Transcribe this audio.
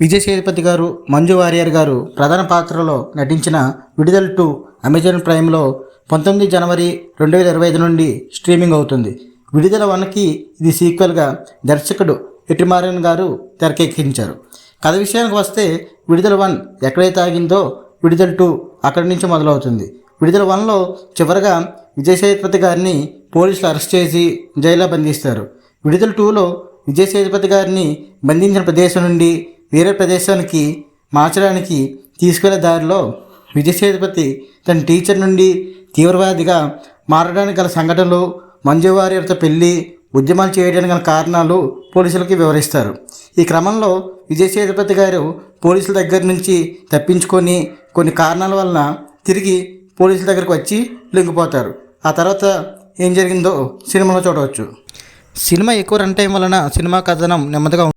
విజయ్ సేతుపతి గారు, మంజు వారియర్ గారు ప్రధాన పాత్రలో నటించిన విడుదల 2 అమెజాన్ ప్రైమ్లో 19 జనవరి 2025 నుండి స్ట్రీమింగ్ అవుతుంది. విడుదల 1కి ఇది సీక్వెల్గా దర్శకుడు వెట్రిమారన్ గారు తెరకెక్కించారు. కథ విషయానికి వస్తే విడుదల 1 ఎక్కడైతే ఆగిందో విడుదల 2 అక్కడి నుంచి మొదలవుతుంది. విడుదల 1లో చివరగా విజయ్ సేతుపతి గారిని పోలీసులు అరెస్ట్ చేసి జైల్లో బంధిస్తారు. విడుదల 2లో విజయ్ సేతుపతి గారిని బంధించిన ప్రదేశం నుండి వేరే ప్రదేశానికి మార్చడానికి తీసుకెళ్లే దారిలో విజయ్ సేతుపతి తన టీచర్ నుండి తీవ్రవాదిగా మారడానికి గల సంఘటనలు, మంజు వారియర్తో పెళ్లి, ఉద్యమాలు చేయడానికి గల కారణాలు పోలీసులకి వివరిస్తారు. ఈ క్రమంలో విజయ్ సేతుపతి గారు పోలీసుల దగ్గర నుంచి తప్పించుకొని కొన్ని కారణాల వలన తిరిగి పోలీసుల దగ్గరకు వచ్చి లొంగిపోతారు. ఆ తర్వాత ఏం జరిగిందో సినిమాలో చూడవచ్చు. సినిమా ఎక్కువ రన్ టైం వలన సినిమా కథనం నెమ్మదిగా